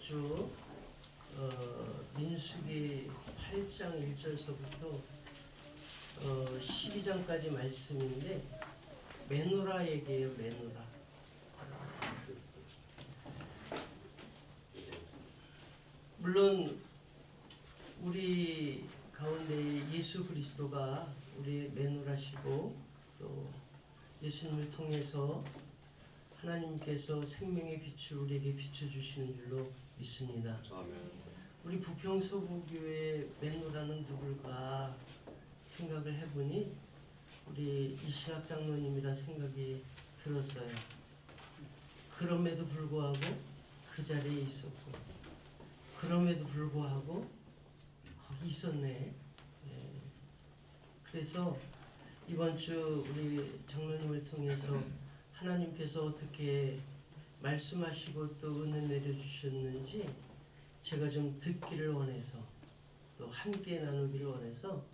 주 민수기 8장 1절서부터 12장까지 말씀인데 메노라 얘기예요. 메노라. 물론 우리 가운데 예수 그리스도가 우리의 메노라시고 또 예수님을 통해서 하나님께서 생명의 빛을 우리에게 비춰주시는 줄로 믿습니다. 아멘. 우리 부평서구교회 메노라는 누굴까 생각을 해보니 우리 이신학 장로님이라 생각이 들었어요. 그럼에도 불구하고 그 자리에 있었고, 그럼에도 불구하고 거기 있었네. 예. 그래서 이번 주 우리 장로님을 통해서 하나님께서 어떻게 말씀하시고 또 은혜 내려주셨는지 제가 좀 듣기를 원해서 또 함께 나누기를 원해서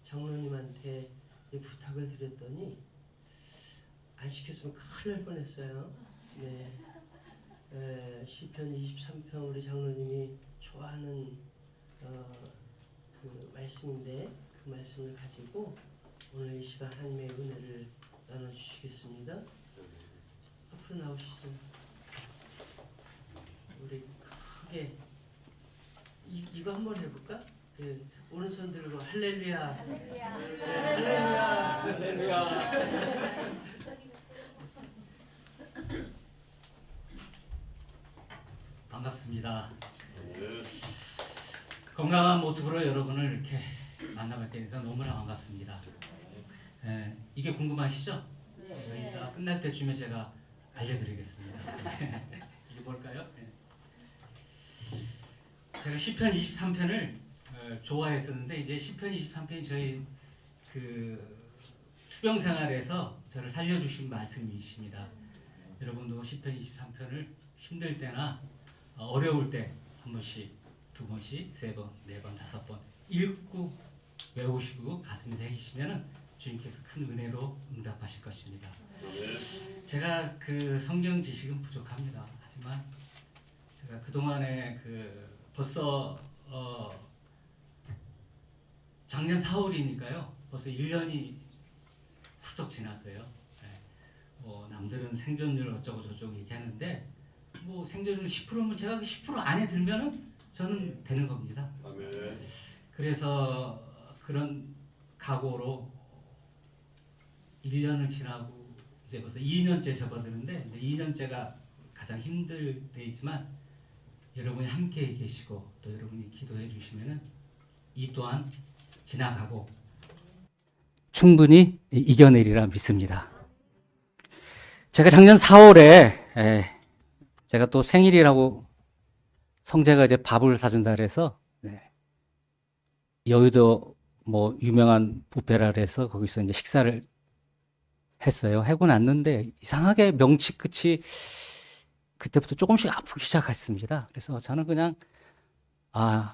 장로님한테 부탁을 드렸더니 안 시켰으면 큰일 날 뻔했어요. 네. 시편 23편 우리 장로님이 좋아하는 그 말씀인데 그 말씀을 가지고 오늘 이 시간 하나님의 은혜를 나눠주시겠습니다. 앞으로 나오시죠. 우리 크게 이거 한번 해볼까? 그 오른손 들고 할렐루야. 할렐루야. 할렐루야. 반갑습니다. 건강한 모습으로 여러분을 이렇게 만나뵙게 돼서 너무나 반갑습니다. 이게 궁금하시죠? 네. 이따 끝날 때쯤에 제가 알려드리겠습니다. 이게 뭘까요? 제가 시편 23편을 좋아했었는데 이제 시편 23편이 저희 그 투병 생활에서 저를 살려주신 말씀이십니다. 여러분도 시편 23편을 힘들 때나 어려울 때 한 번씩, 두 번씩, 세 번, 네 번, 다섯 번 읽고 외우시고 가슴에 새기시면은 주님께서 큰 은혜로 응답하실 것입니다. 제가 그 성경 지식은 부족합니다. 하지만 제가 그 동안에 벌써 작년 4월이니까요. 벌써 1년이 훌쩍 지났어요. 남들은 생존율 어쩌고 저쩌고 얘기하는데 뭐 생존율 10%면 제가 10% 안에 들면은 저는 되는 겁니다. 아멘. 그래서 그런 각오로 1년을 지나고 이제 벌써 2년째 접어드는데 이제 2년째가 가장 힘들 때이지만 여러분이 함께 계시고 또 여러분이 기도해 주시면은 이 또한 지나가고 충분히 이겨내리라 믿습니다. 제가 작년 4월에 제가 또 생일이라고 성재가 이제 밥을 사준다 그래서 여의도 뭐 유명한 뷔페라 그래서 거기서 이제 식사를 했어요. 하고 났는데 이상하게 명치 끝이 그때부터 조금씩 아프기 시작했습니다. 그래서 저는 그냥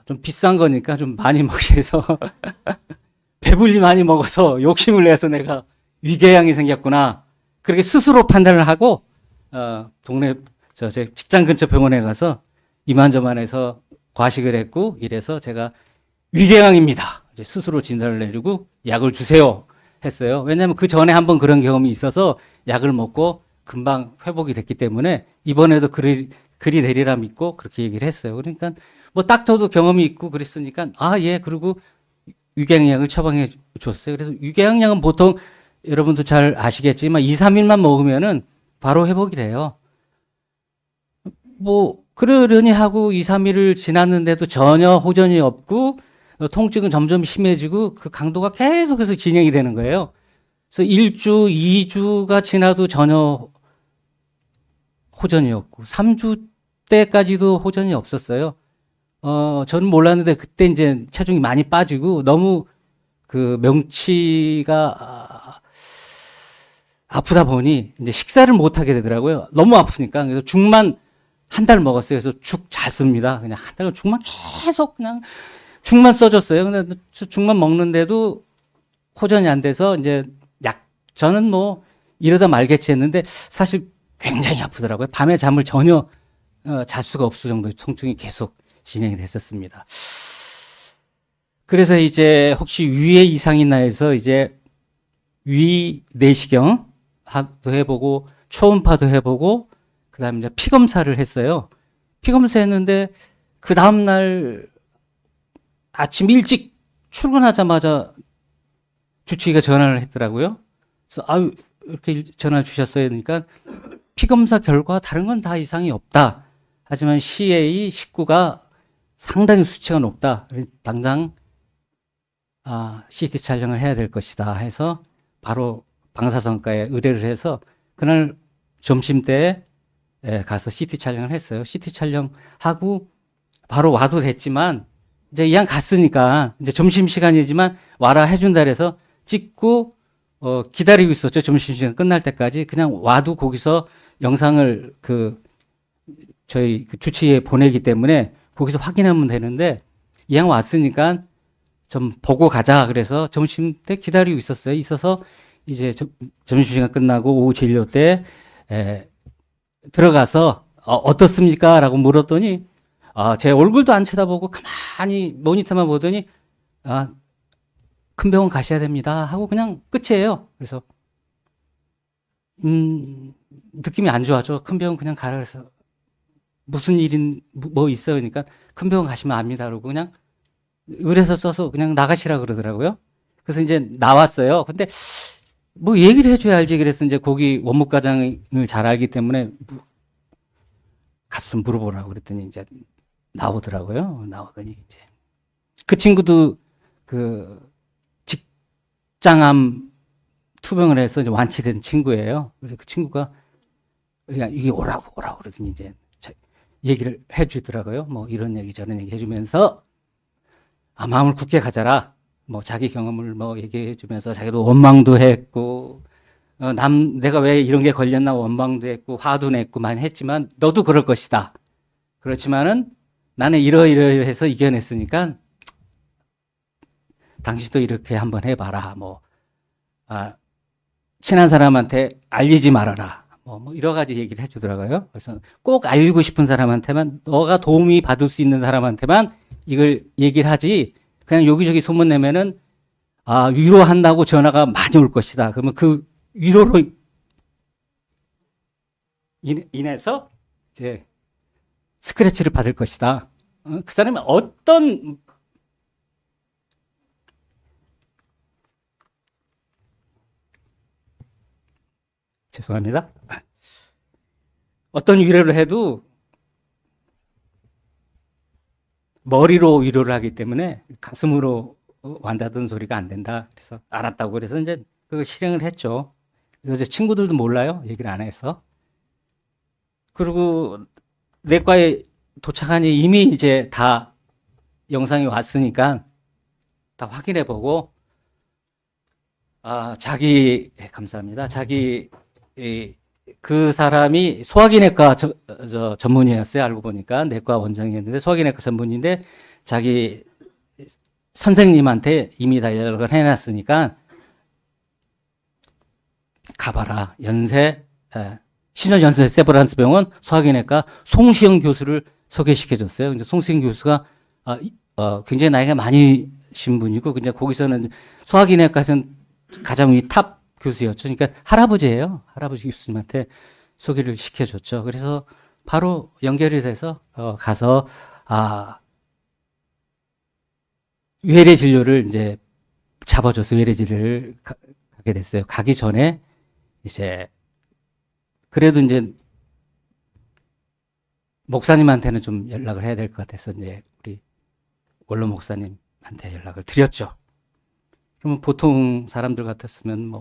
좀 비싼 거니까 좀 많이 먹기 위해서 배불리 많이 먹어서 욕심을 내서 내가 위궤양이 생겼구나. 그렇게 스스로 판단을 하고 동네 제 직장 근처 병원에 가서 이만저만해서 과식을 했고 이래서 제가 위궤양입니다. 이제 스스로 진단을 내리고 약을 주세요 했어요. 왜냐하면 그 전에 한번 그런 경험이 있어서 약을 먹고 금방 회복이 됐기 때문에 이번에도 그리 되리라 믿고 그렇게 얘기를 했어요. 그러니까 뭐 닥터도 경험이 있고 그랬으니까 예 그리고 위궤양약을 처방해 줬어요. 그래서 위궤양약은 보통 여러분도 잘 아시겠지만 2, 3일만 먹으면은 바로 회복이 돼요. 뭐 그러려니 하고 2, 3일을 지났는데도 전혀 호전이 없고 통증은 점점 심해지고 그 강도가 계속해서 진행이 되는 거예요. 그래서 1주, 2주가 지나도 전혀 호전이 없고 3주 때까지도 호전이 없었어요. 저는 몰랐는데 그때 이제 체중이 많이 빠지고 너무 그 명치가 아프다 보니 이제 식사를 못 하게 되더라고요. 너무 아프니까. 그래서 죽만 한 달 먹었어요. 그래서 죽 잘 씁니다. 그냥 한 달 죽만 계속 그냥 죽만 써줬어요. 근데 죽만 먹는데도 호전이 안 돼서 이제 저는 뭐 이러다 말겠지 했는데 사실 굉장히 아프더라고요. 밤에 잠을 전혀 잘 수가 없을 정도의 통증이 계속 진행이 됐었습니다. 그래서 이제 혹시 위에 이상이 있나 해서 이제 위 내시경 도 해보고 초음파도 해보고 그다음에 이제 피 검사를 했어요. 피 검사했는데 그 다음날 아침 일찍 출근하자마자 주치의가 전화를 했더라고요. 그래서 아유 이렇게 전화 주셨어요. 그러니까 피 검사 결과 다른 건 다 이상이 없다. 하지만 CA19가 상당히 수치가 높다. 당장 CT 촬영을 해야 될 것이다 해서 바로 방사선과에 의뢰를 해서 그날 점심때에 가서 CT 촬영을 했어요. CT 촬영하고 바로 와도 됐지만 이제 이왕 갔으니까 이제 점심시간이지만 와라 해준다 그래서 찍고 기다리고 있었죠. 점심시간 끝날 때까지 그냥 와도 거기서 영상을 저희 주치의에 보내기 때문에 거기서 확인하면 되는데 이왕 왔으니까 좀 보고 가자 그래서 점심 때 기다리고 있었어요. 있어서 이제 점심시간 끝나고 오후 진료 때 들어가서 어떻습니까? 라고 물었더니 제 얼굴도 안 쳐다보고 가만히 모니터만 보더니 큰 병원 가셔야 됩니다 하고 그냥 끝이에요. 그래서 느낌이 안 좋아져. 큰 병원 그냥 가라 그래서 무슨 일인 뭐 있어요? 그러니까 큰 병원 가시면 압니다. 그러고 그냥 의뢰서 써서 그냥 나가시라 그러더라고요. 그래서 이제 나왔어요. 근데 뭐 얘기를 해줘야 알지. 그래서 이제 거기 원무과장을 잘 알기 때문에 가서 좀 물어보라고 그랬더니 이제 나오더라고요. 나오더니 이제 그 친구도 직장암 투병을 해서 이제 완치된 친구예요. 그래서 그 친구가 그냥 이게 오라고 그러더니 이제 얘기를 해주더라고요. 뭐 이런 얘기 저런 얘기 해주면서 마음을 굳게 가져라. 뭐 자기 경험을 뭐 얘기해주면서 자기도 원망도 했고 내가 왜 이런 게 걸렸나 원망도 했고 화도 냈고만 했지만 너도 그럴 것이다. 그렇지만은 나는 이러이러해서 이겨냈으니까 당신도 이렇게 한번 해봐라. 뭐 친한 사람한테 알리지 말아라. 뭐 여러 가지 얘기를 해주더라고요. 그래서 꼭 알리고 싶은 사람한테만 너가 도움이 받을 수 있는 사람한테만 이걸 얘기를 하지 그냥 여기저기 소문 내면은 위로한다고 전화가 많이 올 것이다. 그러면 그 위로로 인해서 이제 스크래치를 받을 것이다. 그 사람이 죄송합니다. 어떤 위로를 해도 머리로 위로를 하기 때문에 가슴으로 완다던 소리가 안 된다. 그래서 알았다고 그래서 이제 그걸 실행을 했죠. 그래서 이제 친구들도 몰라요. 얘기를 안 해서. 그리고 내과에 도착하니 이미 이제 다 영상이 왔으니까 다 확인해보고 감사합니다. 그 사람이 소화기내과 전문의였어요. 알고 보니까 내과 원장이었는데 소화기내과 전문의인데 자기 선생님한테 이미 다 연락을 해놨으니까 가봐라. 신현연세 세브란스 병원 소화기내과 송시영 교수를 소개시켜줬어요. 근데 송시영 교수가 굉장히 나이가 많으신 분이고 근데 거기서는 소화기내과에서는 가장 위 탑 교수였죠. 그러니까 할아버지예요. 할아버지 교수님한테 소개를 시켜줬죠. 그래서 바로 연결이 돼서 가서 외래 진료를 이제 잡아줘서 외래 진료를 가게 됐어요. 가기 전에 이제 그래도 이제 목사님한테는 좀 연락을 해야 될 것 같아서 이제 우리 원로 목사님한테 연락을 드렸죠. 그러면 보통 사람들 같았으면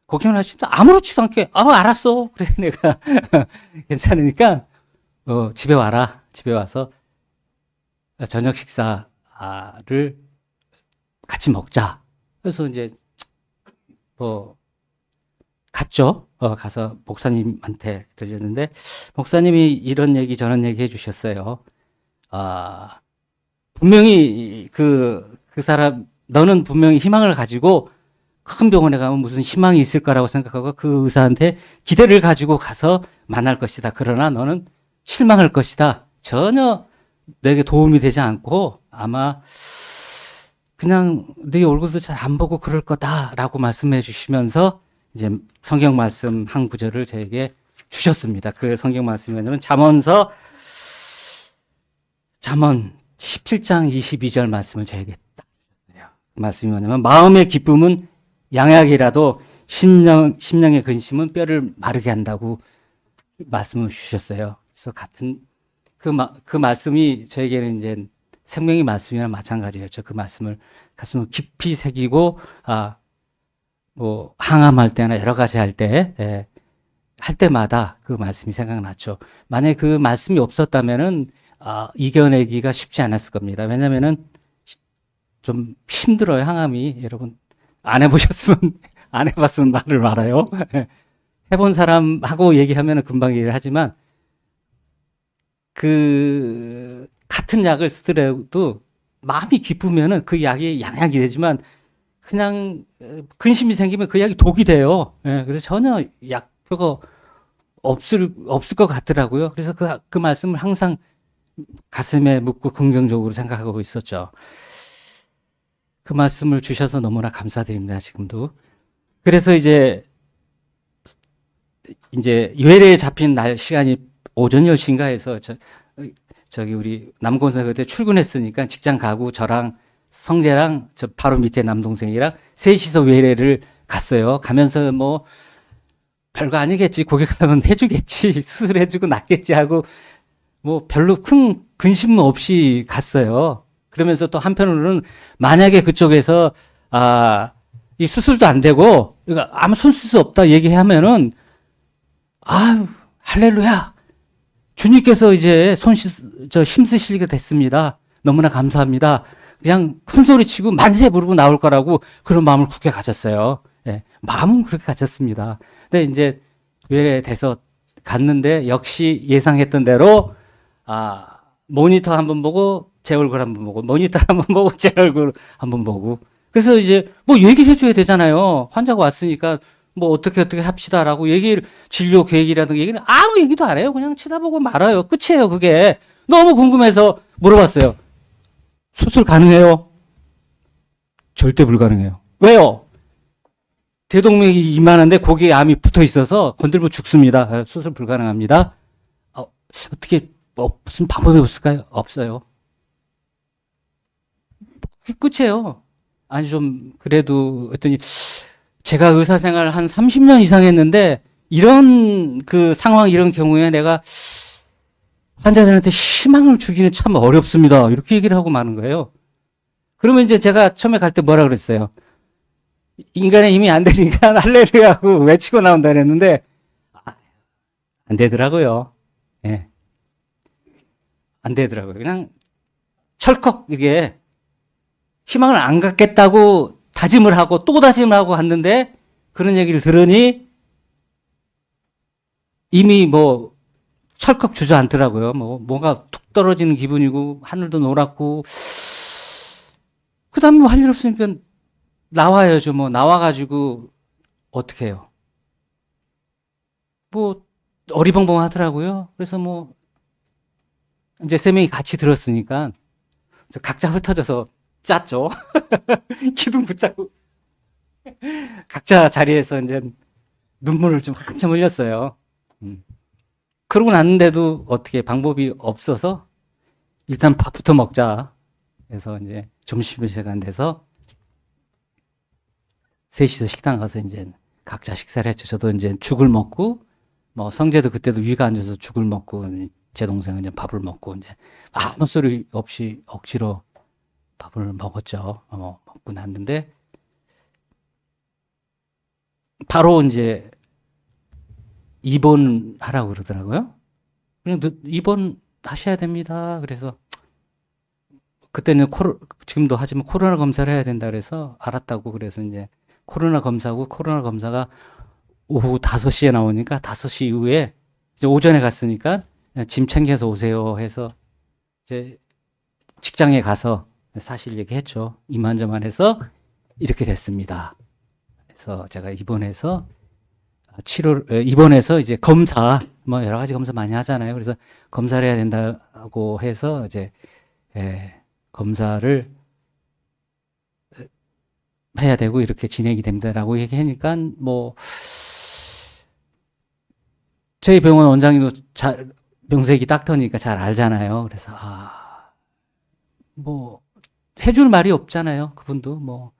걱정하시다 아무렇지도 않게 알았어. 그래 내가 괜찮으니까 집에 와라. 집에 와서 저녁 식사를 같이 먹자. 그래서 이제 갔죠. 가서 목사님한테 들렸는데 목사님이 이런 얘기 저런 얘기 해주셨어요. 분명히 그 사람 너는 분명히 희망을 가지고 큰 병원에 가면 무슨 희망이 있을 거라고 생각하고 그 의사한테 기대를 가지고 가서 만날 것이다. 그러나 너는 실망할 것이다. 전혀 내게 도움이 되지 않고 아마 그냥 네 얼굴도 잘 안 보고 그럴 거다라고 말씀해 주시면서 이제 성경 말씀 한 구절을 저에게 주셨습니다. 그 성경 말씀이 뭐냐면 잠언 17장 22절 말씀을 저에게 딱 주셨어요. 그 말씀이 뭐냐면 마음의 기쁨은 양약이라도 심령의 근심은 뼈를 마르게 한다고 말씀을 주셨어요. 그래서 같은 그 말씀이 저에게는 이제 생명의 말씀이랑 마찬가지였죠. 그 말씀을 가슴 깊이 새기고 뭐 항암할 때나 여러 가지 할 때마다 그 말씀이 생각났죠. 만약에 그 말씀이 없었다면은 이겨내기가 쉽지 않았을 겁니다. 왜냐면은 좀 힘들어요. 항암이. 여러분 안 해봤으면 말을 말아요. 해본 사람하고 얘기하면은 금방 얘기를 하지만 그 같은 약을 쓰더라도 마음이 기쁘면은 그 약이 양약이 되지만 그냥 근심이 생기면 그 약이 독이 돼요. 그래서 전혀 약효가 없을 것 같더라고요. 그래서 그 말씀을 항상 가슴에 묻고 긍정적으로 생각하고 있었죠. 그 말씀을 주셔서 너무나 감사드립니다. 지금도. 그래서 이제 외래에 잡힌 날 시간이 오전 10시인가 해서 저기 우리 남고생 그때 출근했으니까 직장 가고 저랑 성재랑 저 바로 밑에 남동생이랑 셋이서 외래를 갔어요. 가면서 뭐 별거 아니겠지. 거기 가면 해주겠지. 수술해주고 낫겠지 하고 뭐 별로 큰 근심 없이 갔어요. 그러면서 또 한편으로는 만약에 그쪽에서 이 수술도 안 되고 아무 손 쓸 수 없다 얘기하면은 할렐루야. 주님께서 이제 힘쓰시게 됐습니다. 너무나 감사합니다. 그냥 큰 소리 치고 만세 부르고 나올 거라고 그런 마음을 굳게 가졌어요. 마음은 그렇게 가졌습니다. 근데 이제 외래 돼서 갔는데 역시 예상했던 대로 모니터 한번 보고 제 얼굴 한번 보고 모니터 한번 보고 제 얼굴 한번 보고 그래서 이제 뭐 얘기를 해줘야 되잖아요. 환자가 왔으니까 뭐 어떻게 합시다라고 진료 계획이라든가 얘기는 아무 얘기도 안 해요. 그냥 쳐다보고 말아요. 끝이에요. 그게 너무 궁금해서 물어봤어요. 수술 가능해요? 절대 불가능해요. 왜요? 대동맥이 이만한데 거기에 암이 붙어 있어서 건들면 죽습니다. 수술 불가능합니다. 어떻게 무슨 방법이 없을까요? 없어요. 그게 끝이에요. 아니 좀 그래도 했더니 제가 의사 생활을 한 30년 이상 했는데 이런 그 상황 이런 경우에 내가 환자들한테 희망을 주기는 참 어렵습니다. 이렇게 얘기를 하고 마는 거예요. 그러면 이제 제가 처음에 갈 때 뭐라 그랬어요? 인간의 힘이 안 되니까 할렐루야 하고 외치고 나온다 그랬는데 안 되더라고요. 안 되더라고요. 그냥 철컥 이게 희망을 안 갖겠다고 다짐을 하고 또 다짐을 하고 갔는데 그런 얘기를 들으니 이미 뭐 철컥 주저앉더라고요. 뭔가 툭 떨어지는 기분이고 하늘도 노랗고 그 다음에 뭐 할 일 없으니까 나와야죠. 뭐 나와가지고 어떻게 해요? 뭐 어리벙벙 하더라고요. 그래서 뭐 이제 세 명이 같이 들었으니까 각자 흩어져서 짰죠. 기둥 붙잡고 각자 자리에서 이제 눈물을 좀 한참 흘렸어요. 그러고 났는데도 어떻게 방법이 없어서 일단 밥부터 먹자. 그래서 이제 점심시간 돼서 셋이서 식당 가서 이제 각자 식사를 했죠. 저도 이제 죽을 먹고 뭐 성재도 그때도 위가 안 좋아서 죽을 먹고 제 동생은 이제 밥을 먹고 이제 아무 소리 없이 억지로 밥을 먹었죠. 먹고 났는데 바로 이제 입원하라고 그러더라고요. 그냥 입원 하셔야 됩니다. 그래서 그때는 지금도 하지만 코로나 검사를 해야 된다 그래서 알았다고 그래서 이제 코로나 검사고 코로나 검사가 오후 5시에 나오니까 5시 이후에 이제 오전에 갔으니까 짐 챙겨서 오세요 해서 이제 직장에 가서 사실 얘기했죠. 이만저만 해서 이렇게 됐습니다. 그래서 제가 입원해서 입원해서 이제 검사, 뭐 여러 가지 검사 많이 하잖아요. 그래서 검사를 해야 된다고 해서 이제, 검사를 해야 되고 이렇게 진행이 된다라고 얘기하니까 뭐, 저희 병원 원장님도 명색이 닥터니까 잘 알잖아요. 그래서, 뭐, 해줄 말이 없잖아요. 그분도 뭐,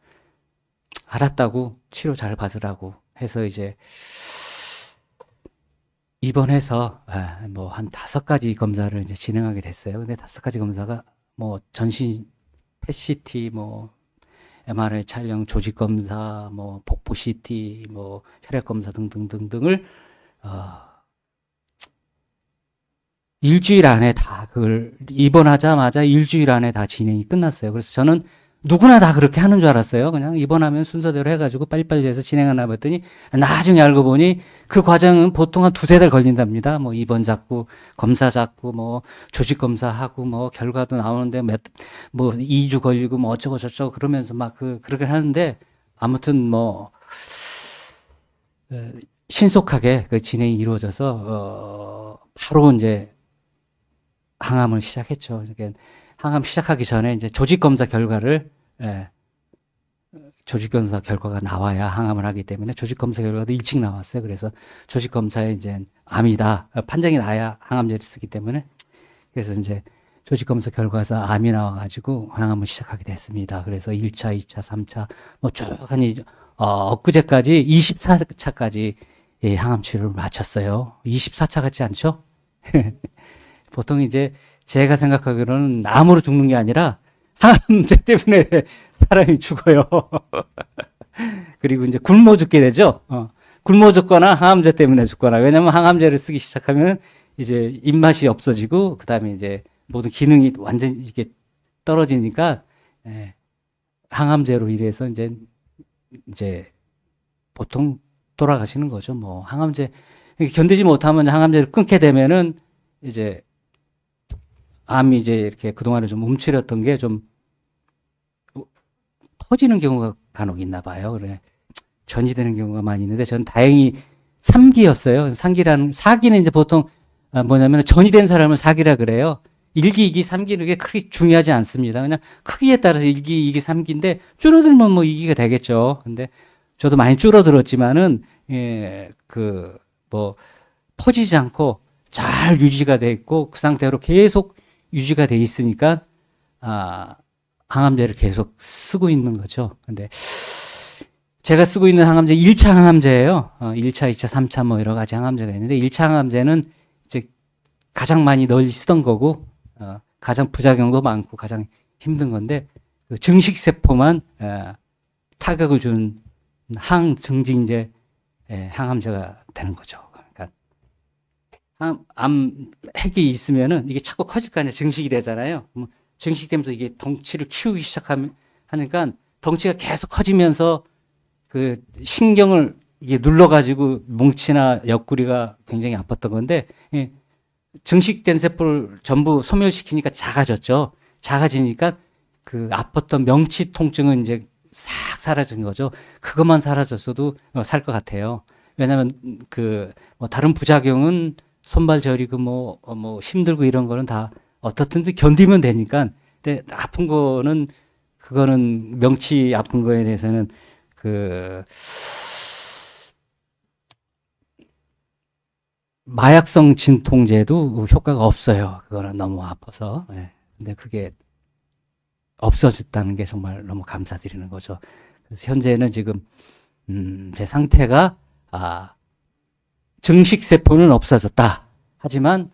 알았다고 치료 잘 받으라고 해서 이제 입원해서 뭐 한 5가지 검사를 이제 진행하게 됐어요. 근데 5가지 검사가 뭐 전신 PET-CT, 뭐 MRI 촬영, 조직 검사, 뭐 복부 CT, 뭐 혈액 검사 등등등등을 일주일 안에 다 그걸 입원하자마자 일주일 안에 다 진행이 끝났어요. 그래서 저는 누구나 다 그렇게 하는 줄 알았어요. 그냥 입원하면 순서대로 해가지고 빨리빨리 해서 진행하나 봤더니 나중에 알고 보니 그 과정은 보통 한 2-3달 걸린답니다. 뭐 입원 잡고 검사 잡고 뭐 조직 검사하고 뭐 결과도 나오는데 뭐 2주 걸리고 뭐 어쩌고 저쩌고 그러면서 막 그렇게 하는데 아무튼 뭐 신속하게 그 진행이 이루어져서 바로 이제 항암을 시작했죠. 이렇게 항암 시작하기 전에 이제 조직 검사 결과를 조직 검사 결과가 나와야 항암을 하기 때문에 조직 검사 결과도 일찍 나왔어요. 그래서 조직 검사에 이제 암이다 판정이 나야 항암제를 쓰기 때문에 그래서 이제 조직 검사 결과에서 암이 나와가지고 항암을 시작하게 됐습니다. 그래서 1차, 2차, 3차 뭐 쭉 하니 엊그제까지 24차까지 항암 치료를 마쳤어요. 24차 같지 않죠? 보통 이제 제가 생각하기로는 암으로 죽는 게 아니라 항암제 때문에 사람이 죽어요. 그리고 이제 굶어 죽게 되죠. 굶어 죽거나 항암제 때문에 죽거나. 왜냐면 항암제를 쓰기 시작하면 이제 입맛이 없어지고 그다음에 이제 모든 기능이 완전히 이게 떨어지니까 항암제로 인해서 이제 보통 돌아가시는 거죠. 뭐 항암제 견디지 못하면 항암제를 끊게 되면은 이제 암이 이제 이렇게 그동안에 좀 움츠렸던 게 좀 퍼지는 경우가 간혹 있나 봐요. 그래. 전이되는 경우가 많이 있는데 전 다행히 3기였어요. 4기는 이제 보통 뭐냐면 전이된 사람을 4기라 그래요. 1기, 2기, 3기는 그게 크게 중요하지 않습니다. 그냥 크기에 따라서 1기, 2기, 3기인데 줄어들면 뭐 2기가 되겠죠. 근데 저도 많이 줄어들었지만은 뭐 퍼지지 않고 잘 유지가 돼 있고 그 상태로 계속 유지가 돼 있으니까 항암제를 계속 쓰고 있는 거죠. 근데 제가 쓰고 있는 항암제 1차 항암제예요. 1차, 2차, 3차 뭐 여러 가지 항암제가 있는데 1차 항암제는 이제 가장 많이 널리 쓰던 거고 가장 부작용도 많고 가장 힘든 건데 그 증식세포만 타격을 준 항증진제 항암제가 되는 거죠. 암 핵이 있으면은 이게 자꾸 커질 거 아니에요. 증식이 되잖아요. 증식되면서 이게 덩치를 키우기 하니까 덩치가 계속 커지면서 그 신경을 이게 눌러가지고 뭉치나 옆구리가 굉장히 아팠던 건데 증식된 세포를 전부 소멸시키니까 작아졌죠. 작아지니까 그 아팠던 명치 통증은 이제 싹 사라진 거죠. 그것만 사라졌어도 살 것 같아요. 왜냐하면 뭐 다른 부작용은 손발 저리고 뭐 힘들고 이런 거는 다 어떻든지 견디면 되니까. 근데 아픈 거는 그거는 명치 아픈 거에 대해서는 마약성 진통제도 효과가 없어요. 그거는 너무 아파서. 근데 그게 없어졌다는 게 정말 너무 감사드리는 거죠. 그래서 현재는 지금 제 상태가 증식세포는 없어졌다. 하지만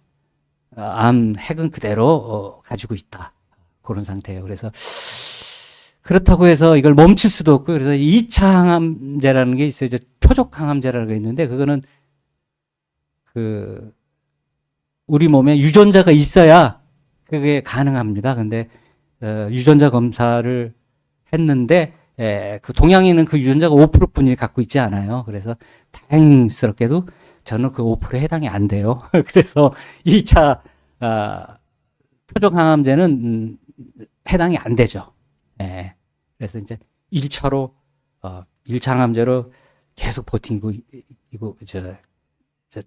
암 핵은 그대로 가지고 있다. 그런 상태예요. 그래서 그렇다고 해서 이걸 멈출 수도 없고 그래서 2차 항암제라는 게 있어요. 이제 표적 항암제라는 게 있는데 그거는 우리 몸에 유전자가 있어야 그게 가능합니다. 근데 유전자 검사를 했는데 그 동양인은 그 유전자가 5%뿐이 갖고 있지 않아요. 그래서 다행스럽게도 저는 그 5%에 해당이 안 돼요. 그래서 2차 표적 항암제는 해당이 안 되죠. 그래서 이제 1차로 일차항암제로 계속 버티고,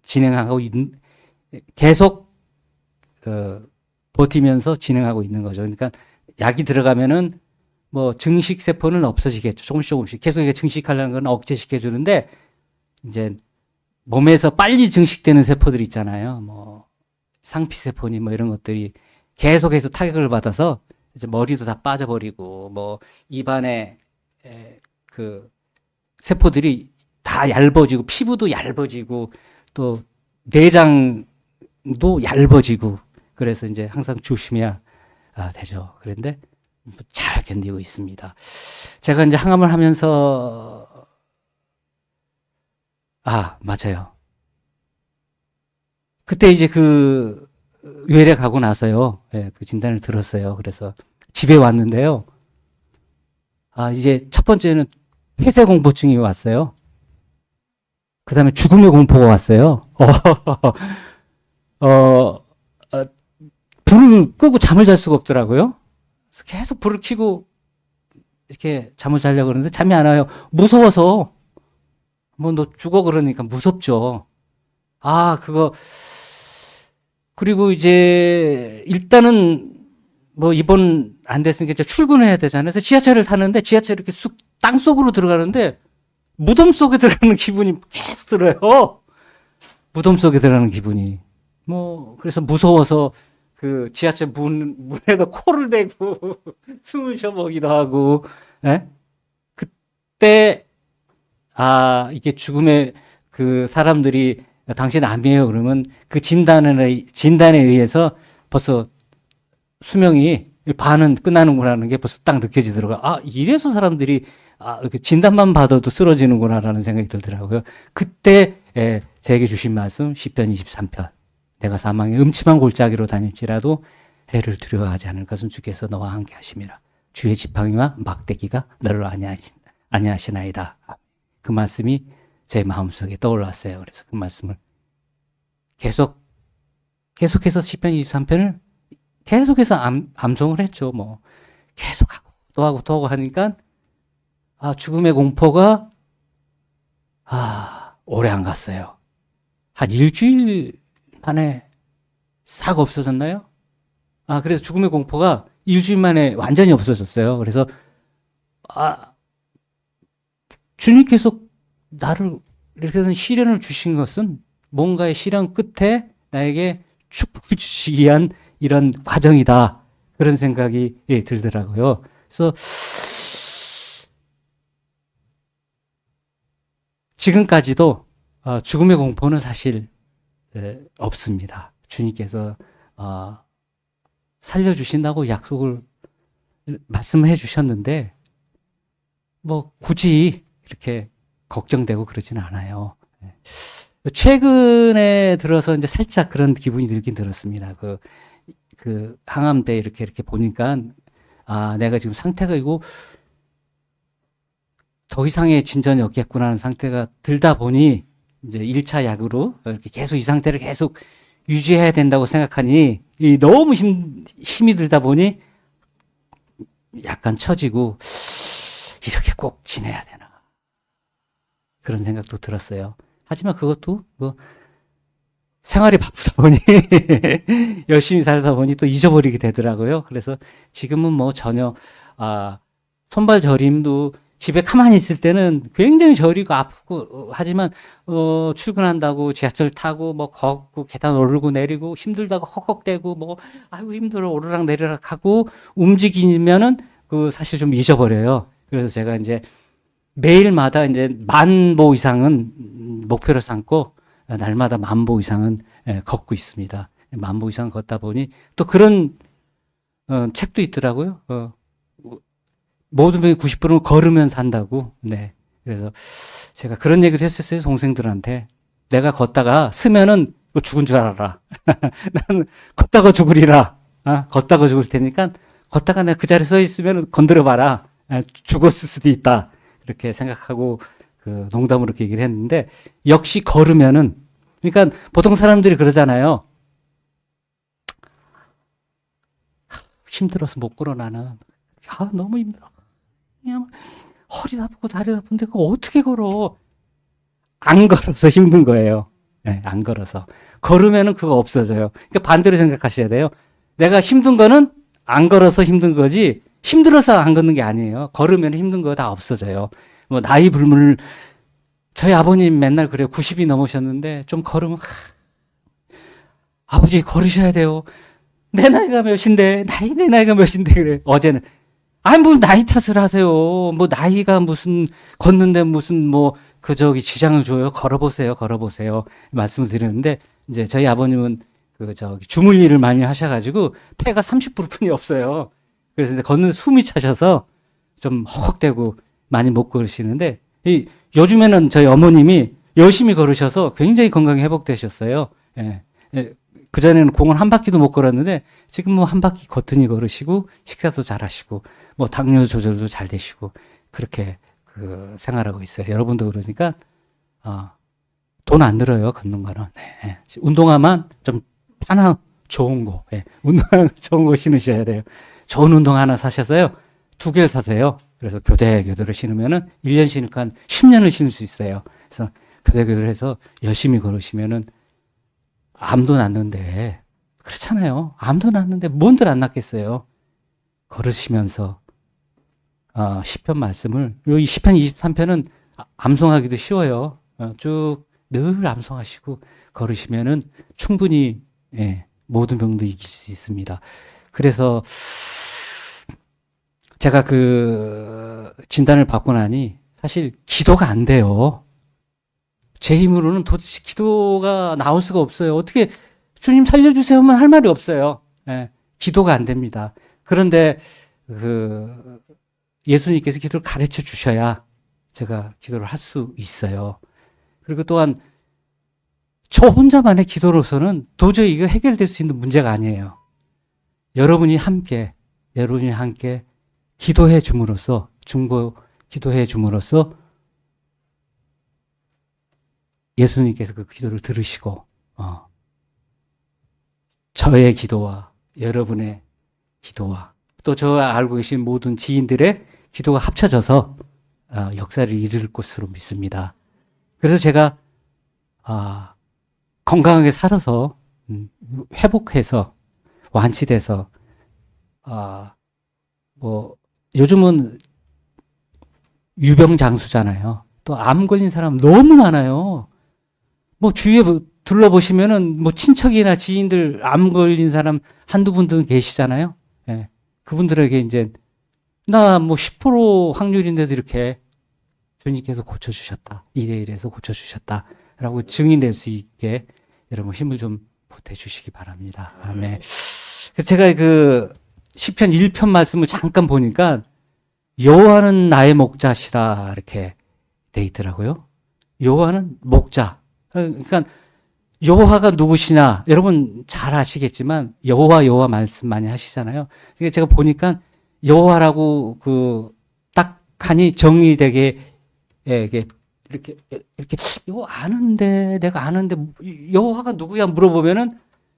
진행하고 계속, 버티면서 진행하고 있는 거죠. 그러니까 약이 들어가면은 뭐 증식 세포는 없어지겠죠. 조금씩 계속 이게 증식하려는 건 억제시켜주는데 이제 몸에서 빨리 증식되는 세포들 있잖아요. 뭐 상피세포니 뭐 이런 것들이 계속해서 타격을 받아서 이제 머리도 다 빠져버리고 뭐 입안에 그 세포들이 다 얇아지고 피부도 얇아지고 또 내장도 얇아지고 그래서 이제 항상 조심해야 되죠. 그런데 잘 견디고 있습니다. 제가 이제 항암을 하면서 맞아요. 그때 이제 그 외래 가고 나서요. 그 진단을 들었어요. 그래서 집에 왔는데요. 이제 첫 번째는 폐쇄 공포증이 왔어요. 그 다음에 죽음의 공포가 왔어요. 불을 끄고 잠을 잘 수가 없더라고요. 그래서 계속 불을 켜고 이렇게 잠을 자려고 그러는데 잠이 안 와요. 무서워서. 뭐 너 죽어 그러니까 무섭죠. 그거. 그리고 이제 일단은 뭐 입원 안 됐으니까 이제 출근해야 되잖아요. 그래서 지하철을 타는데 지하철이 이렇게 쑥 땅속으로 들어가는데 무덤 속에 들어가는 기분이 계속 들어요. 무덤 속에 들어가는 기분이. 뭐 그래서 무서워서 그 지하철 문에다 코를 대고 숨을 쉬어보기도 하고. 예? 그때 이게 죽음의 그 사람들이 당신 암이에요 그러면 그 진단에 의해서 벌써 수명이 반은 끝나는구나라는 게 벌써 딱 느껴지더라고요. 이래서 사람들이 이렇게 진단만 받아도 쓰러지는구나라는 생각이 들더라고요. 그때 제게 주신 말씀 시편 23편 내가 사망의 음침한 골짜기로 다닐지라도 해를 두려워하지 않을 것은 주께서 너와 함께 하심이라. 주의 지팡이와 막대기가 너를 안위하시나이다. 그 말씀이 제 마음속에 떠올랐어요. 그래서 그 말씀을 계속해서 시편 23편을 계속해서 암송을 했죠. 뭐 계속하고 또 하고 또 하고 하니까 죽음의 공포가 오래 안 갔어요. 한 일주일 만에 싹 없어졌나요? 그래서 죽음의 공포가 일주일 만에 완전히 없어졌어요. 그래서 주님께서 나를 이렇게 시련을 주신 것은 뭔가의 시련 끝에 나에게 축복을 주시기 위한 이런 과정이다. 그런 생각이 들더라고요. 그래서 지금까지도 죽음의 공포는 사실 없습니다. 주님께서 살려주신다고 약속을 말씀해 주셨는데 뭐 굳이 이렇게 걱정되고 그러지는 않아요. 최근에 들어서 이제 살짝 그런 기분이 들긴 들었습니다. 그 항암 때 이렇게 보니까 내가 지금 상태가 이거 더 이상의 진전이 없겠구나 하는 상태가 들다 보니 이제 1차 약으로 이렇게 계속 이 상태를 계속 유지해야 된다고 생각하니 너무 힘이 들다 보니 약간 처지고 이렇게 꼭 지내야 되나 그런 생각도 들었어요. 하지만 그것도 생활이 바쁘다 보니 열심히 살다 보니 또 잊어버리게 되더라고요. 그래서 지금은 뭐 전혀 손발 저림도 집에 가만히 있을 때는 굉장히 저리고 아프고 하지만 출근한다고 지하철 타고 뭐 걷고 계단 오르고 내리고 힘들다고 헉헉대고 뭐 아이고 힘들어 오르락 내리락 하고 움직이면은 사실 좀 잊어버려요. 그래서 제가 이제 매일마다 이제 10,000보 이상은 목표를 삼고 날마다 10,000보 이상은 걷고 있습니다. 10,000보 이상 걷다 보니 또 그런 책도 있더라고요. 모든 병의 90%는 걸으면 산다고. 네. 그래서 제가 그런 얘기도 했었어요. 동생들한테. 내가 걷다가 쓰면은 죽은 줄 알아라. 나는 걷다가 죽으리라. 걷다가 죽을 테니까 걷다가 내가 그 자리에 서 있으면 건드려 봐라. 죽었을 수도 있다. 그렇게 생각하고 농담으로 이렇게 얘기를 했는데 역시 걸으면은 그러니까 보통 사람들이 그러잖아요. 힘들어서 못 걸어 나는. 너무 힘들어. 그냥 허리도 아프고 다리도 아픈데 그거 어떻게 걸어? 안 걸어서 힘든 거예요. 네, 안 걸어서. 걸으면은 그거 없어져요. 그러니까 반대로 생각하셔야 돼요. 내가 힘든 거는 안 걸어서 힘든 거지, 힘들어서 안 걷는 게 아니에요. 걸으면 힘든 거 다 없어져요. 뭐, 나이 불문을, 저희 아버님 맨날 그래요. 90이 넘으셨는데, 좀 걸으면, 아버지 걸으셔야 돼요. 내 나이가 몇인데, 내 나이가 몇인데, 그래. 어제는. 아니, 뭐, 나이 탓을 하세요. 뭐, 나이가 무슨, 걷는데 무슨, 뭐, 지장을 줘요. 걸어보세요. 걸어보세요. 말씀을 드리는데, 이제 저희 아버님은 주물 일을 많이 하셔가지고, 폐가 30%뿐이 없어요. 그래서 이제 걷는 숨이 차셔서 좀 헉헉대고 많이 못 걸으시는데, 요즘에는 저희 어머님이 열심히 걸으셔서 굉장히 건강이 회복되셨어요. 예. 예. 그전에는 공을 한 바퀴도 못 걸었는데, 지금 뭐 한 바퀴 거뜬히 걸으시고, 식사도 잘 하시고, 뭐 당뇨 조절도 잘 되시고, 그렇게 생활하고 있어요. 여러분도 그러니까, 돈 안 들어요, 걷는 거는. 네. 운동화만 좀 하나 좋은 거, 예. 운동화 좋은 거 신으셔야 돼요. 좋은 운동화 하나 사셔서요, 2개를 사세요. 그래서 교대교대로 신으면은 1년 신으니까 10년을 신을 수 있어요. 그래서 교대교대로 해서 열심히 걸으시면은 암도 낫는데, 그렇잖아요. 암도 낫는데 뭔들 안 낫겠어요. 걸으시면서 시편 말씀을, 이 시편 23편은 암송하기도 쉬워요. 쭉 늘 암송하시고 걸으시면은 충분히, 예, 모든 병도 이길 수 있습니다. 그래서 제가 진단을 받고 나니 사실 기도가 안 돼요. 제 힘으로는 도대체 기도가 나올 수가 없어요. 어떻게 주님 살려주세요만 할 말이 없어요. 예, 기도가 안 됩니다. 그런데 예수님께서 기도를 가르쳐 주셔야 제가 기도를 할 수 있어요. 그리고 또한 저 혼자만의 기도로서는 도저히 이거 해결될 수 있는 문제가 아니에요. 여러분이 함께 기도해 줌으로써, 기도해 줌으로써 예수님께서 그 기도를 들으시고, 저의 기도와 여러분의 기도와 또 저 알고 계신 모든 지인들의 기도가 합쳐져서 역사를 이룰 것으로 믿습니다. 그래서 제가 건강하게 살아서 회복해서 완치돼서 뭐 요즘은 유병장수잖아요. 또 암 걸린 사람 너무 많아요. 뭐 주위에 둘러보시면은 뭐 친척이나 지인들 암 걸린 사람 한두 분들은 계시잖아요. 예. 그분들에게 이제 나 뭐 10% 확률인데도 이렇게 주님께서 고쳐주셨다. 1대1에서 고쳐주셨다라고 증인될 수 있게 여러분 힘을 좀 보태주시기 바랍니다. 아멘. 제가 시편 1편 말씀을 잠깐 보니까 여호와는 나의 목자시라 이렇게 돼 있더라고요. 여호와는 목자. 그러니까 여호와가 누구시냐? 여러분 잘 아시겠지만 여호와 말씀 많이 하시잖아요. 그러니까 제가 보니까 여호와라고 딱 하니 정리되게 이렇게 이거 아는데 내가 아는데 여호와가 누구야 물어보면은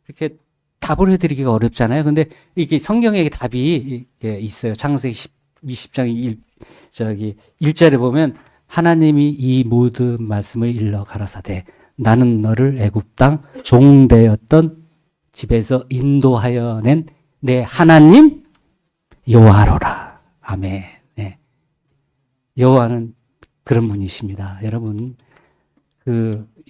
이렇게 답을 해드리기가 어렵잖아요. 근데 이게 성경에 답이 있어요. 창세기 20장 1절에 보면 하나님이 이 모든 말씀을 일러 가라사대 나는 너를 애굽 땅 종되었던 집에서 인도하여 낸 내 하나님 여호와로라. 아멘. 네. 여호와는 그런 분이십니다. 여러분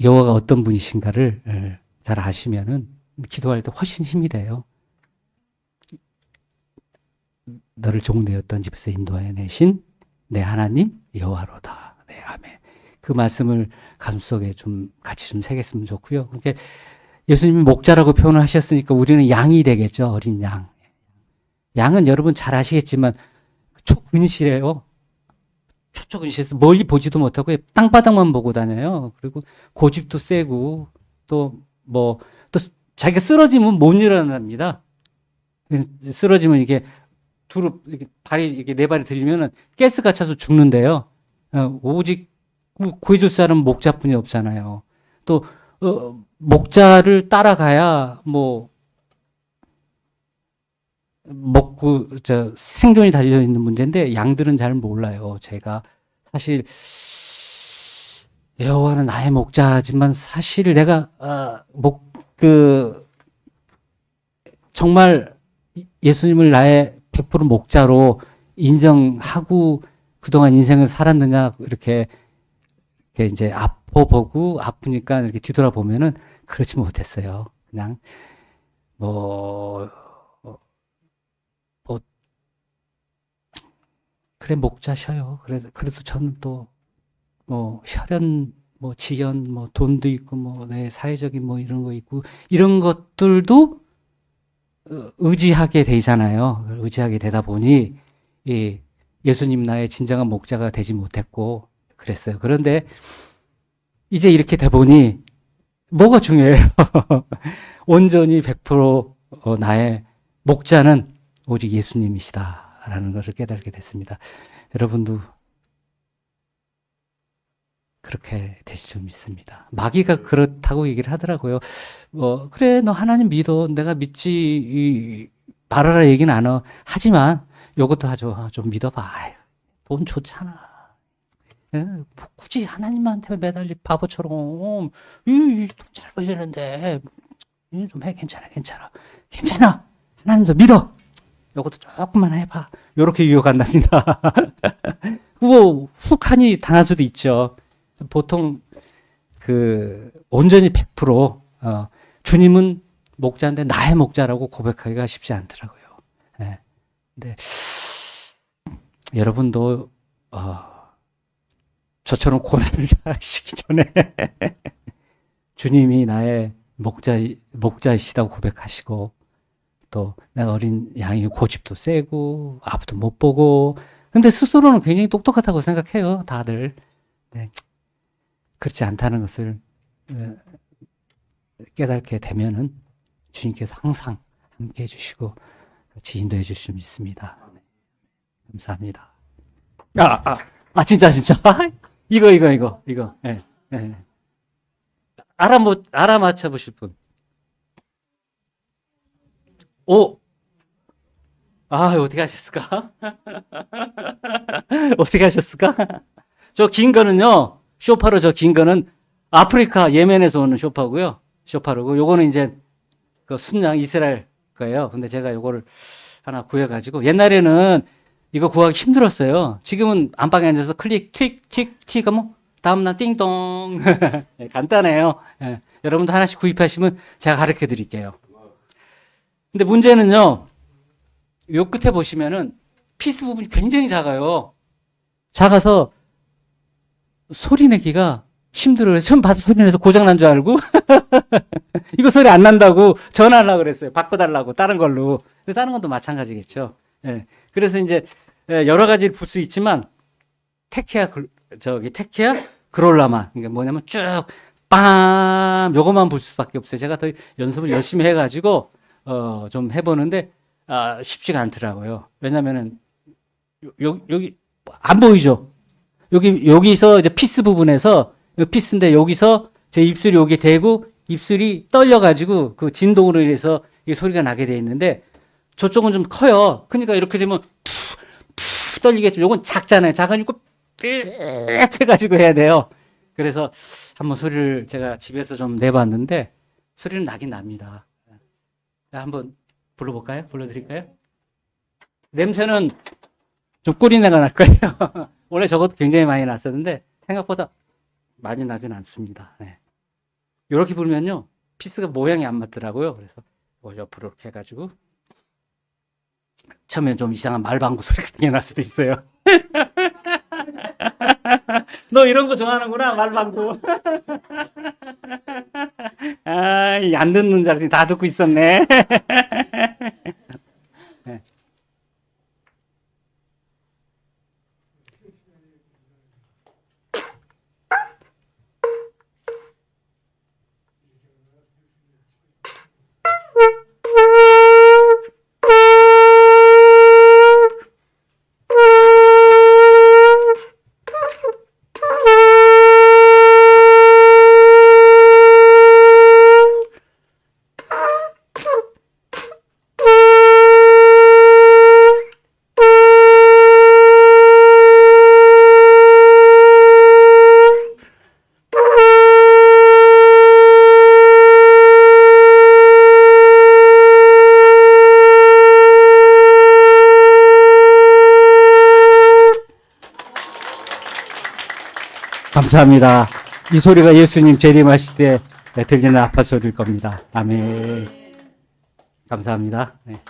여호와가 어떤 분이신가를 잘 아시면은 기도할 때 훨씬 힘이 돼요. 너를 종되었던 집에서 인도하여 내신 내 하나님 여호와로다. 네, 아멘. 그 말씀을 가슴속에 좀 같이 좀 새겼으면 좋고요. 그러니까 예수님이 목자라고 표현을 하셨으니까 우리는 양이 되겠죠. 어린 양. 양은 여러분 잘 아시겠지만 초근실해요. 초초근실해서 멀리 보지도 못하고 땅바닥만 보고 다녀요. 그리고 고집도 세고 또 자기가 쓰러지면 못 일어납니다. 쓰러지면 이게 이렇게 네 발이 들리면은 가스가 차서 죽는데요. 오직 구해줄 사람 목자뿐이 없잖아요. 또 목자를 따라가야 먹고 생존이 달려 있는 문제인데 양들은 잘 몰라요. 제가 사실 여호와는 나의 목자지만 사실 내가 정말 예수님을 나의 100% 목자로 인정하고 그동안 인생을 살았느냐 이렇게 이제 아파보고 아프니까 이렇게 뒤돌아보면은 그렇지 못했어요. 그냥 뭐 그래 목자셔요. 그래도 저는 또 혈연 지연 돈도 있고 내 사회적인 이런 거 있고 이런 것들도 의지하게 되잖아요. 의지하게 되다 보니 예수님 나의 진정한 목자가 되지 못했고 그랬어요. 그런데 이제 이렇게 돼 보니 뭐가 중요해요? 온전히 100% 나의 목자는 오직 예수님이시다라는 것을 깨닫게 됐습니다. 여러분도 그렇게 되실 줄 믿습니다. 마귀가 그렇다고 얘기를 하더라고요. 그래, 너 하나님 믿어. 내가 믿지, 말하라 얘기는 안 해. 하지만, 요것도 하죠. 좀 믿어봐. 아유, 돈 좋잖아. 굳이 하나님한테 매달릴 바보처럼, 돈 잘 벌리는데, 좀 해. 괜찮아. 하나님도 믿어. 요것도 조금만 해봐. 요렇게 유혹한답니다. 훅하니 당할 수도 있죠. 보통 온전히 100% 주님은 목자인데 나의 목자라고 고백하기가 쉽지 않더라고요. 네. 근데 여러분도 저처럼 고난을 하시기 전에 주님이 나의 목자이시다고 고백하시고 또 내가 어린 양이 고집도 세고 앞도 못 보고 근데 스스로는 굉장히 똑똑하다고 생각해요. 다들. 네. 그렇지 않다는 것을 깨닫게 되면은 주님께서 항상 함께 해주시고 같이 인도해 주실 수 믿습니다. 감사합니다. 진짜. 이거. 예. 알아맞혀 보실 분. 어떻게 하셨을까? 저 긴 거는요, 쇼파로 저 긴 거는 아프리카 예멘에서 오는 쇼파고요. 쇼파로고 요거는 이제 그 순양 이스라엘 거예요. 근데 제가 요거를 하나 구해가지고 옛날에는 이거 구하기 힘들었어요. 지금은 안방에 앉아서 틱 하면 다음날 띵동 간단해요. 예. 여러분도 하나씩 구입하시면 제가 가르쳐 드릴게요. 근데 문제는요. 요 끝에 보시면은 피스 부분이 굉장히 작아요. 작아서 소리 내기가 힘들어요. 처음 봐서 소리 내서 고장난 줄 알고 이거 소리 안 난다고 전화하려고 그랬어요. 바꿔달라고 다른 걸로. 근데 다른 것도 마찬가지겠죠. 예. 그래서 이제 여러 가지를 불 수 있지만 테키아 그롤라만 그러니까 뭐냐면 쭉 빰 요것만 불 수밖에 없어요. 제가 더 연습을 열심히 해가지고 좀 해보는데 쉽지가 않더라고요. 왜냐면은 여기 안 보이죠? 여기서 이제 피스 부분에서 피스인데 여기서 제 입술이 여기 대고 입술이 떨려가지고 그 진동으로 인해서 이 소리가 나게 돼 있는데 저쪽은 좀 커요. 그러니까 이렇게 되면 푸 떨리겠죠. 요건 작잖아요. 작으니까 빽 해가지고 해야 돼요. 그래서 한번 소리를 제가 집에서 좀 내봤는데 소리는 나긴 납니다. 한번 불러볼까요? 불러드릴까요? 냄새는 좀 꿀이내가 날 거예요. 원래 저것도 굉장히 많이 났었는데 생각보다 많이 나진 않습니다. 네. 이렇게 부르면요 피스가 모양이 안 맞더라고요. 그래서 옆으로 이렇게 해가지고 처음엔 좀 이상한 말방구 소리 같은 게 날 수도 있어요. 너 이런 거 좋아하는구나 말방구. 안 듣는 줄 알았더니 다 듣고 있었네. 네. 감사합니다. 이 소리가 예수님 재림하실 때 들리는 아파 소리일 겁니다. 아멘. 감사합니다. 네.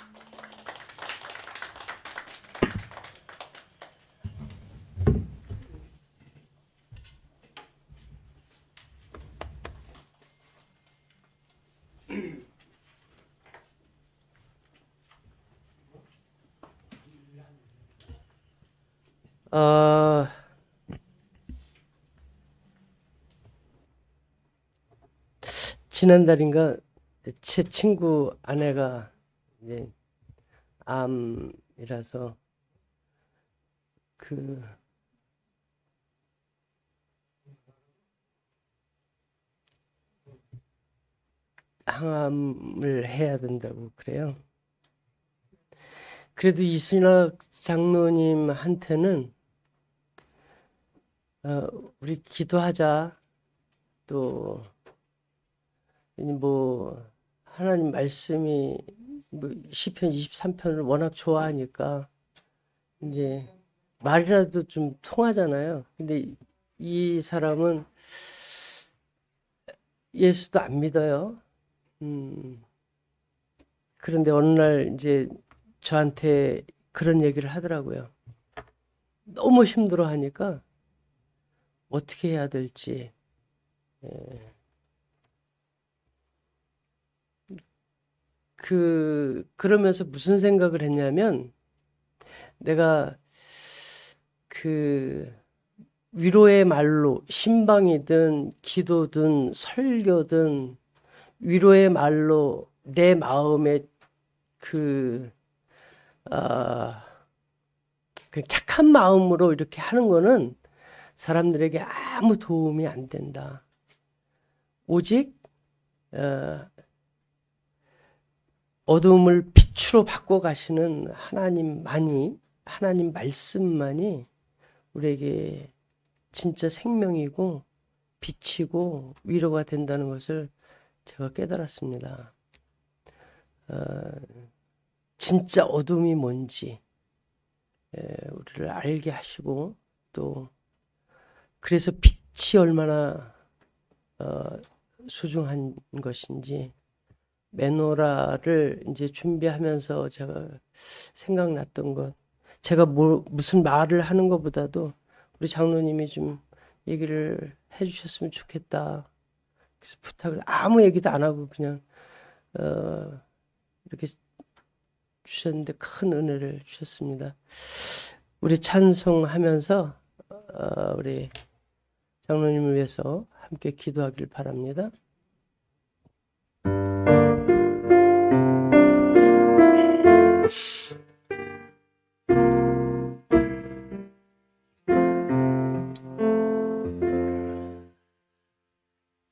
지난달인가 제 친구 아내가 이제 암이라서 그 항암을 해야 된다고 그래요. 그래도 이순학 장로님한테는 우리 기도하자. 또 뭐 하나님 말씀이 뭐 시편 23편을 워낙 좋아하니까 이제 말이라도 좀 통하잖아요. 근데 이 사람은 예수도 안 믿어요. 그런데 어느 날 이제 저한테 그런 얘기를 하더라고요. 너무 힘들어 하니까 어떻게 해야 될지. 그러면서 무슨 생각을 했냐면, 내가 그 위로의 말로 신방이든 기도든 설교든 위로의 말로 내 마음에 그 착한 마음으로 이렇게 하는 거는 사람들에게 아무 도움이 안 된다. 오직 어둠을 빛으로 바꿔가시는 하나님만이, 하나님 말씀만이 우리에게 진짜 생명이고 빛이고 위로가 된다는 것을 제가 깨달았습니다. 진짜 어둠이 뭔지 우리를 알게 하시고, 또 그래서 빛이 얼마나 소중한 것인지, 메노라를 이제 준비하면서 제가 생각났던 것, 제가 무슨 말을 하는 것보다도 우리 장로님이 좀 얘기를 해주셨으면 좋겠다. 그래서 부탁을 아무 얘기도 안 하고 그냥 이렇게 주셨는데 큰 은혜를 주셨습니다. 우리 찬송하면서 우리 장로님을 위해서 함께 기도하길 바랍니다.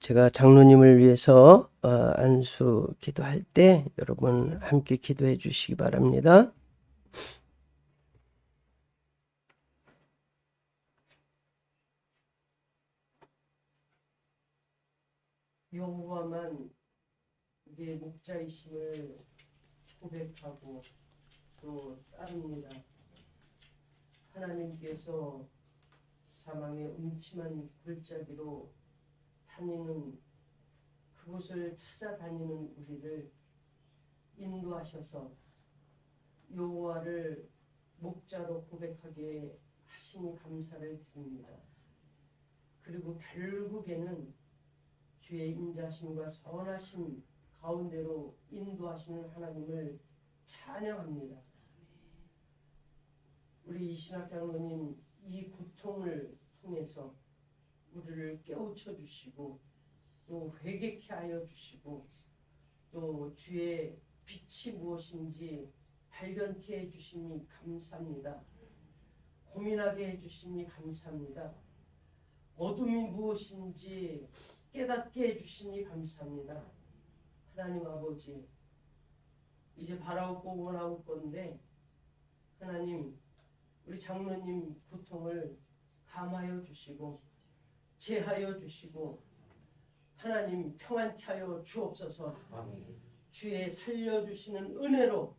제가 장로님을 위해서 안수 기도할 때 여러분 함께 기도해 주시기 바랍니다. 여호와만 우리의 목자이심을 고백하고 또 따릅니다. 하나님께서 사망의 음침한 골짜기로 다니는, 그곳을 찾아다니는 우리를 인도하셔서 여호와를 목자로 고백하게 하시니 감사를 드립니다. 그리고 결국에는 주의 인자심과 선하심 가운데로 인도하시는 하나님을 찬양합니다. 우리 이신학 장로님 이 고통을 통해서 우리를 깨우쳐 주시고 또 회개케 하여 주시고 또 주의 빛이 무엇인지 발견케 해주시니 감사합니다. 고민하게 해주시니 감사합니다. 어둠이 무엇인지 깨닫게 해주시니 감사합니다. 하나님 아버지, 이제 바라옵고 원하올 건데 하나님, 우리 장로님 고통을 감하여 주시고 제하여 주시고 하나님 평안케 하여 주옵소서. 주의 살려주시는 은혜로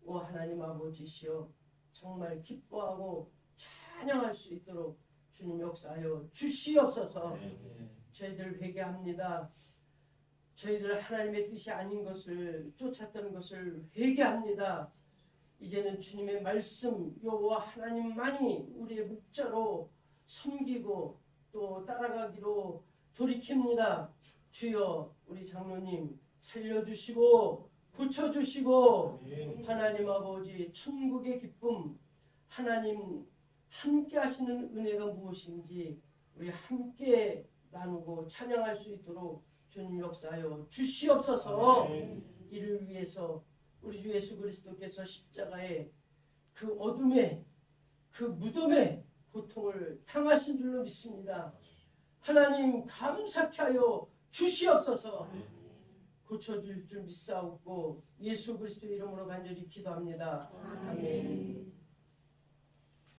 하나님 아버지시여 정말 기뻐하고 찬양할 수 있도록 주님 역사하여 주시옵소서. 저희들 회개합니다. 저희들 하나님의 뜻이 아닌 것을 쫓았던 것을 회개합니다. 이제는 주님의 말씀 여호와 하나님만이 우리의 목자로 섬기고 또 따라가기로 돌이킵니다. 주여 우리 장로님 살려주시고 고쳐주시고 하나님 아버지 천국의 기쁨 하나님 함께 하시는 은혜가 무엇인지 우리 함께 나누고 찬양할 수 있도록 주님 역사하여 주시옵소서. 이를 위해서 우리 주 예수 그리스도께서 십자가의 그 어둠에 그 무덤에 고통을 당하신 줄로 믿습니다. 하나님 감사케 하여 주시옵소서. 고쳐줄 줄 믿사옵고 예수 그리스도 이름으로 간절히 기도합니다. 아멘.